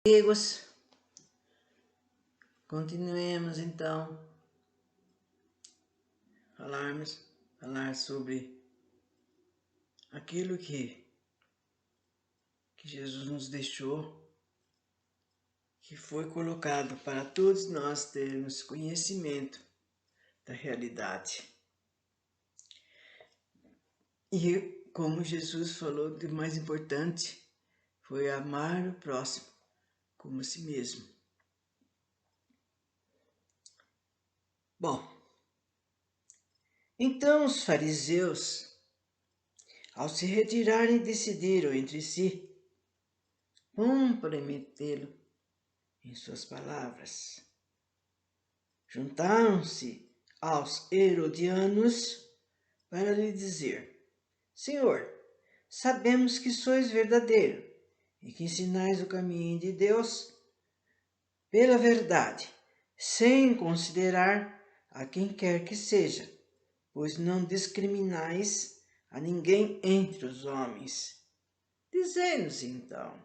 Amigos, continuemos então falar sobre aquilo que Jesus nos deixou, que foi colocado para todos nós termos conhecimento da realidade. E como Jesus falou, o mais importante foi amar o próximo como a si mesmo. Bom, então os fariseus, ao se retirarem, decidiram entre si comprometê-lo em suas palavras. Juntaram-se aos herodianos para lhe dizer: Senhor, sabemos que sois verdadeiro e que ensinais o caminho de Deus pela verdade, sem considerar a quem quer que seja, pois não discriminais a ninguém entre os homens. Dizei-nos então,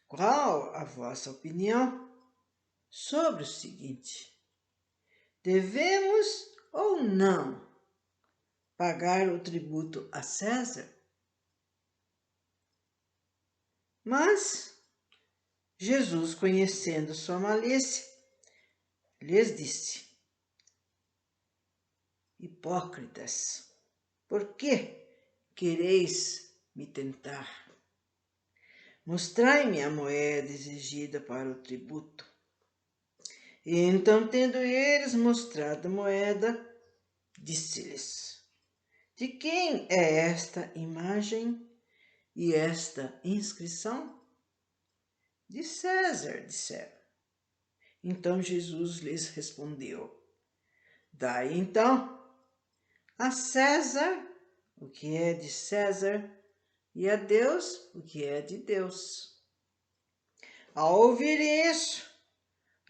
qual a vossa opinião sobre o seguinte: devemos ou não pagar o tributo a César? Mas Jesus, conhecendo sua malícia, lhes disse: Hipócritas, por que quereis me tentar? Mostrai-me a moeda exigida para o tributo. E então, tendo eles mostrado a moeda, disse-lhes: De quem é esta imagem e esta inscrição? De César, disseram. Então Jesus lhes respondeu: Dai então a César o que é de César e a Deus o que é de Deus. Ao ouvir isso,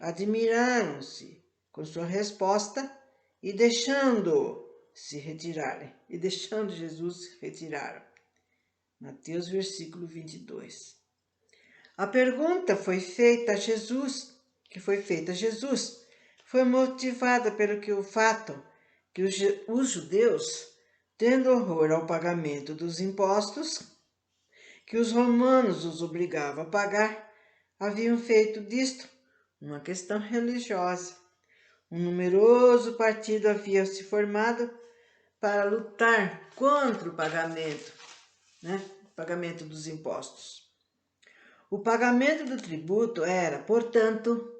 admiraram-se com sua resposta e deixando Jesus se retiraram. Mateus versículo 22. A pergunta que foi feita a Jesus foi motivada pelo que o fato que os judeus, tendo horror ao pagamento dos impostos que os romanos os obrigavam a pagar, haviam feito disto uma questão religiosa. Um numeroso partido havia se formado para lutar contra o pagamento dos impostos. O pagamento do tributo era, portanto,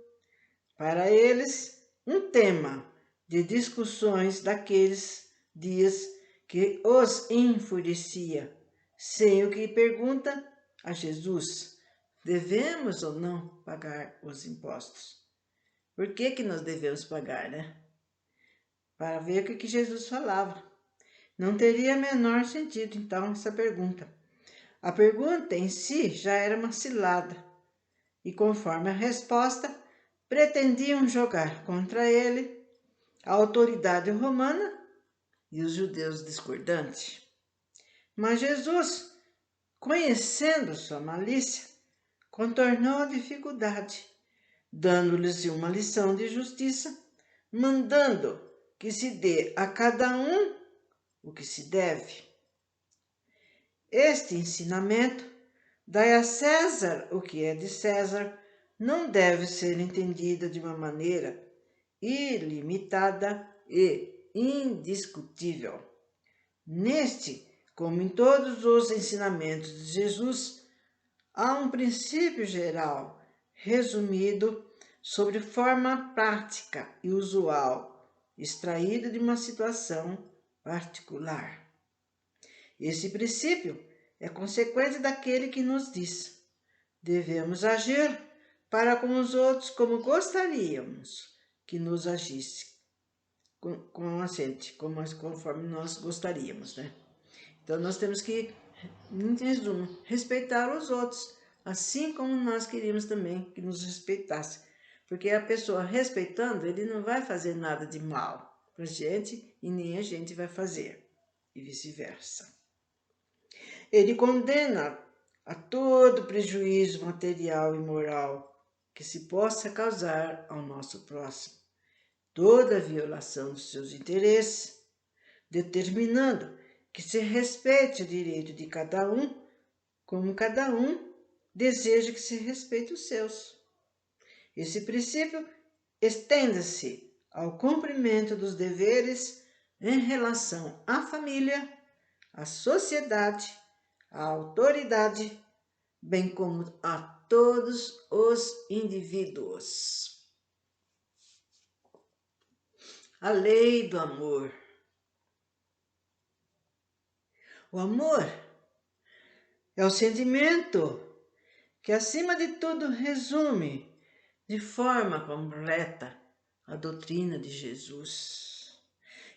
para eles, um tema de discussões daqueles dias que os enfurecia, sem o que pergunta a Jesus: devemos ou não pagar os impostos? Por que nós devemos pagar, né? Para ver o que Jesus falava. Não teria menor sentido, então, essa pergunta. A pergunta em si já era uma cilada, e conforme a resposta, pretendiam jogar contra ele a autoridade romana e os judeus discordantes. Mas Jesus, conhecendo sua malícia, contornou a dificuldade, dando-lhes uma lição de justiça, mandando que se dê a cada um o que se deve. Este ensinamento, dai a César o que é de César, não deve ser entendida de uma maneira ilimitada e indiscutível. Neste, como em todos os ensinamentos de Jesus, há um princípio geral, resumido sobre forma prática e usual, extraído de uma situação particular. Esse princípio é consequência daquele que nos diz: devemos agir para com os outros como gostaríamos que nos agisse, conforme nós gostaríamos, né? Então nós temos que, em resumo, respeitar os outros, assim como nós queríamos também que nos respeitasse. Porque a pessoa respeitando, ele não vai fazer nada de mal para a gente e nem a gente vai fazer, e vice-versa. Ele condena a todo prejuízo material e moral que se possa causar ao nosso próximo, toda violação dos seus interesses, determinando que se respeite o direito de cada um, como cada um deseja que se respeite os seus. Esse princípio estende-se ao cumprimento dos deveres em relação à família, à sociedade, à autoridade, bem como a todos os indivíduos. A lei do amor. O amor é o sentimento que, acima de tudo, resume de forma completa a doutrina de Jesus.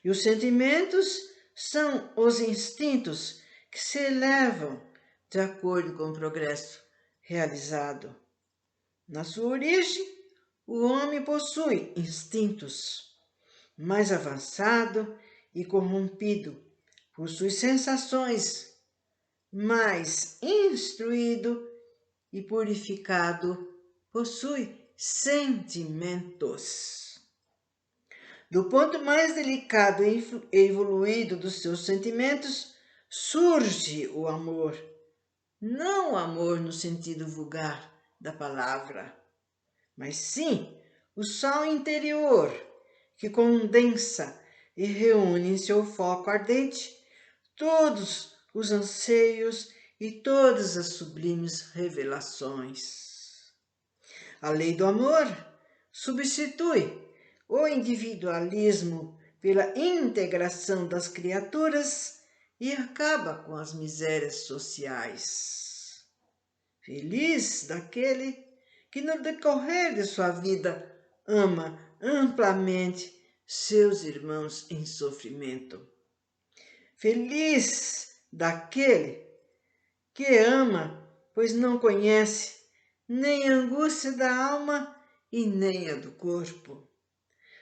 E os sentimentos são os instintos que se elevam de acordo com o progresso realizado. Na sua origem, o homem possui instintos. Mais avançado e corrompido, possui sensações. Mais instruído e purificado, possui sentimentos. Do ponto mais delicado e evoluído dos seus sentimentos, surge o amor. Não o amor no sentido vulgar da palavra, mas sim o sol interior que condensa e reúne em seu foco ardente todos os anseios e todas as sublimes revelações. A lei do amor substitui o individualismo pela integração das criaturas e acaba com as misérias sociais. Feliz daquele que no decorrer de sua vida ama amplamente seus irmãos em sofrimento. Feliz daquele que ama, pois não conhece nem a angústia da alma e nem a do corpo.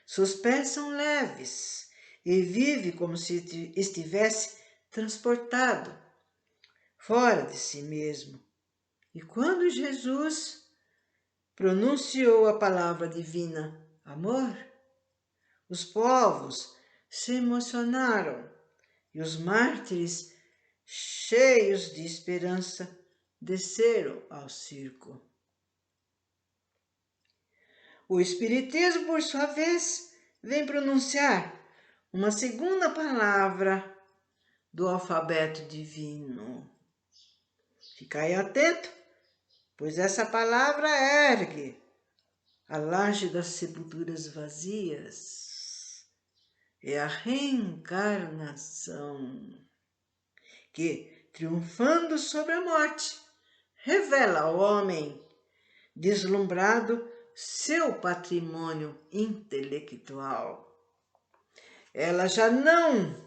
Seus pés são leves e vive como se estivesse transportado fora de si mesmo. E quando Jesus pronunciou a palavra divina, amor, os povos se emocionaram e os mártires, cheios de esperança, desceram ao circo. O Espiritismo, por sua vez, vem pronunciar uma segunda palavra do alfabeto divino. Ficai atento, pois essa palavra ergue a laje das sepulturas vazias. É a reencarnação que, triunfando sobre a morte, revela ao homem deslumbrado seu patrimônio intelectual. Ela já não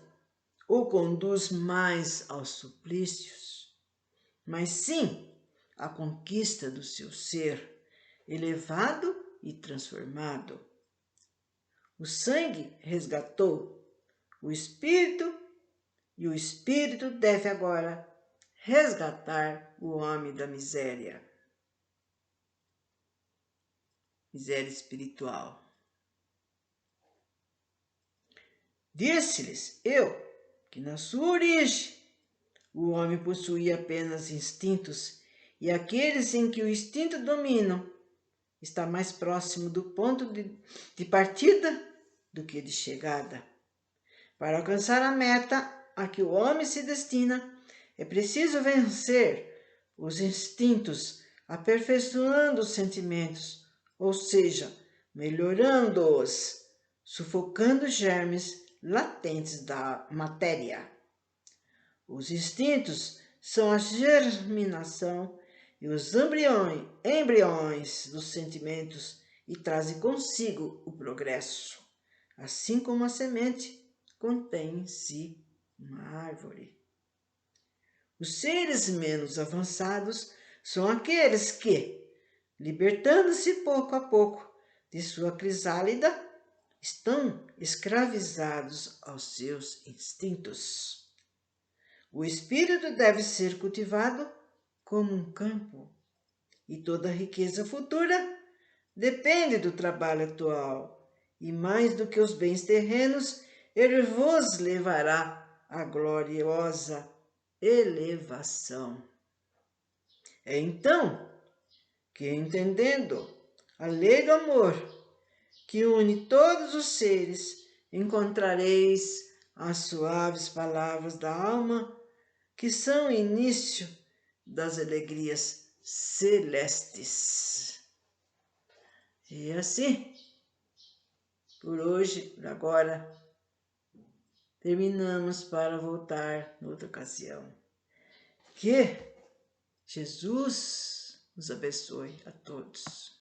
o conduz mais aos suplícios, mas sim à conquista do seu ser, elevado e transformado. O sangue resgatou o espírito e o espírito deve agora resgatar o homem da miséria. Miséria espiritual. Disse-lhes eu que na sua origem o homem possuía apenas instintos e aqueles em que o instinto domina está mais próximo do ponto de partida do que de chegada. Para alcançar a meta a que o homem se destina, é preciso vencer os instintos, aperfeiçoando os sentimentos, ou seja, melhorando-os, sufocando os germes latentes da matéria. Os instintos são a germinação e os embriões dos sentimentos e trazem consigo o progresso, assim como a semente contém em si uma árvore. Os seres menos avançados são aqueles que, libertando-se pouco a pouco de sua crisálida, estão escravizados aos seus instintos. O espírito deve ser cultivado como um campo, e toda riqueza futura depende do trabalho atual, e mais do que os bens terrenos, ele vos levará à gloriosa elevação. É então que, entendendo a lei do amor que une todos os seres, encontrareis as suaves palavras da alma, que são o início das alegrias celestes. E assim, por hoje, por agora, terminamos para voltar noutra ocasião. Que Jesus nos abençoe a todos.